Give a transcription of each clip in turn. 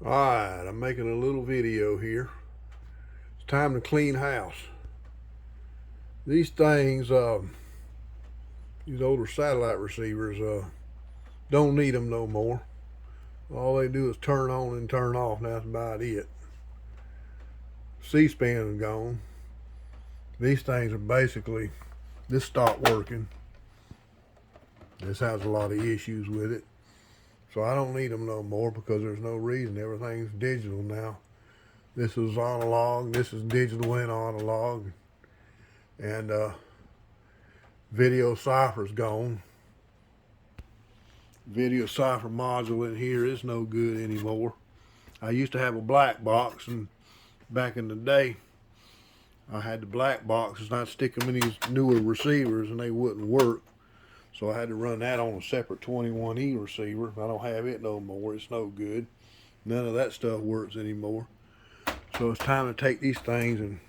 Alright, I'm making a little video here. It's time to clean house. These things, these older satellite receivers, don't need them no more. All they do is turn on and turn off, and that's about it. C-SPAN is gone. These things are basically, this stopped working. This has a lot of issues with it. So I don't need them no more because there's no reason. Everything's digital now. This is analog, this is digital and analog. And video cipher's gone. Video cipher module in here is no good anymore. I used to have a black box, and back in the day I had the black boxes and I'd stick them in these newer receivers and they wouldn't work. So I had to run that on a separate 21E receiver. I don't have it no more. It's no good. None of that stuff works anymore. So it's time to take these things and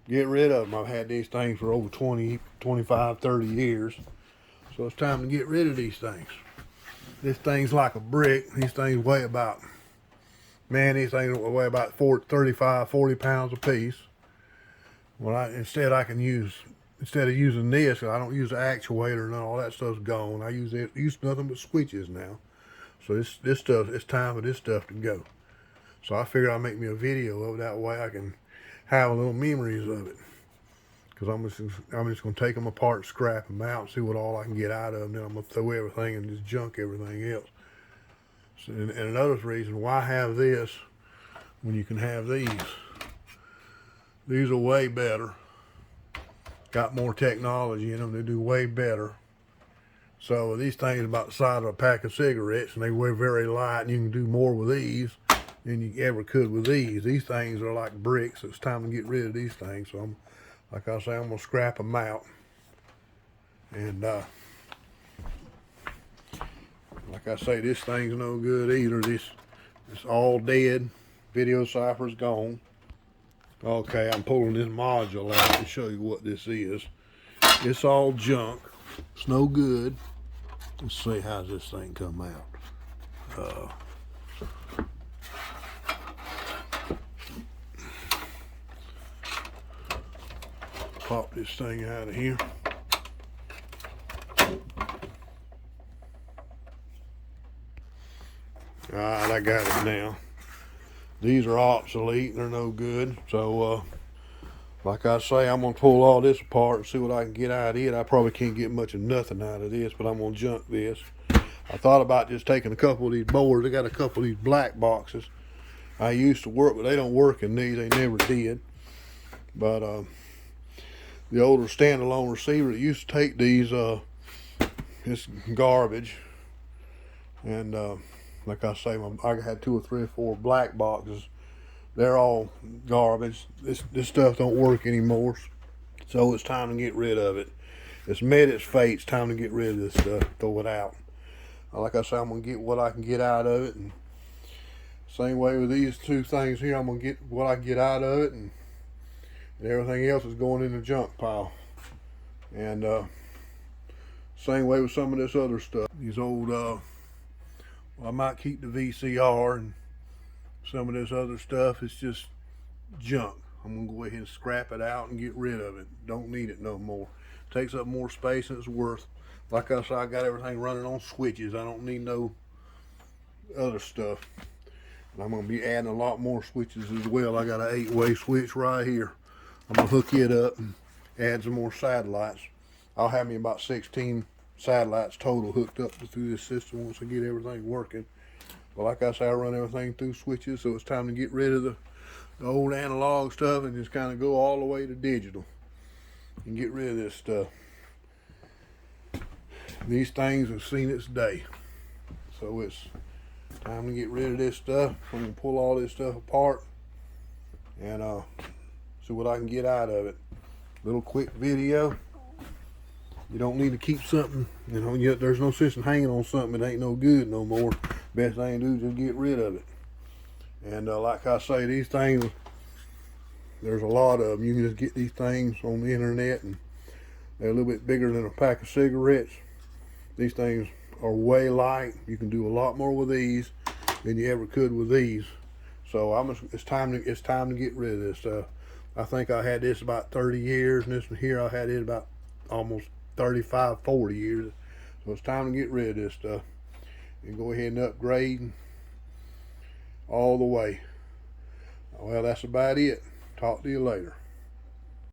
get rid of them. I've had these things for over 20, 25, 30 years. So it's time to get rid of these things. This thing's like a brick. These things weigh about, these things weigh about 35, 40 pounds a piece. Well, instead of using this, I don't use the actuator and all that stuff's gone. I use nothing but switches now. So this stuff, it's time for this stuff to go. So I figured I'd make me a video of it. That way I can have a little memories of it. Because I'm just going to take them apart, scrap them out, see what all I can get out of them. Then I'm going to throw everything and just junk everything else. So, and another reason, why have this when you can have these? These are way better. Got more technology in them. They do way better. So these things are about the size of a pack of cigarettes, and they weigh very light, and you can do more with these than you ever could with these. These things are like bricks. So it's time to get rid of these things. So like I say, I'm gonna scrap them out. And like I say, this thing's no good either. It's all dead. Video cipher's gone. Okay, I'm pulling this module out to show you what this is. It's all junk. It's no good. Let's see how this thing come out. Pop this thing out of here. Alright, I got it now. These are obsolete, they're no good. So like I say, I'm gonna pull all this apart and see what I can get out of it. I probably can't get much of nothing out of this, but I'm gonna junk this. I thought about just taking a couple of these boards. I got a couple of these black boxes I used to work, but they don't work in these. They never did. But the older standalone receiver that used to take these, it's garbage. And like I say, I had 2 or 3 or 4 black boxes. They're all garbage. This stuff don't work anymore. So it's time to get rid of it. It's met its fate. It's time to get rid of this stuff. Throw it out. Like I say, I'm going to get what I can get out of it. And same way with these 2 things here, I'm going to get what I can get out of it. And everything else is going in the junk pile. And same way with some of this other stuff. These old, I might keep the VCR, and some of this other stuff is just junk. I'm gonna go ahead and scrap it out and get rid of it. Don't need it no more. Takes up more space than it's worth. Like I said, I got everything running on switches. I don't need no other stuff. And I'm gonna be adding a lot more switches as well. I got an 8-way switch right here. I'm gonna hook it up and add some more satellites. I'll have me about 16 satellites total hooked up through this system once I get everything working. But like I say, I run everything through switches, so it's time to get rid of the old analog stuff and just kind of go all the way to digital and get rid of this stuff. These things have seen its day, so it's time to get rid of this stuff. I'm gonna pull all this stuff apart and see what I can get out of it. Little quick video. You don't need to keep something, yet there's no sense in hanging on something that ain't no good no more. Best thing to do is just get rid of it. And like I say, these things, there's a lot of them. You can just get these things on the internet, and they're a little bit bigger than a pack of cigarettes. These things are way light. You can do a lot more with these than you ever could with these. So it's time to get rid of this stuff. I think I had this about 30 years, and this one here I had it about almost 35, 40 years. So it's time to get rid of this stuff and go ahead and upgrade all the way. Well, that's about it. Talk to you later.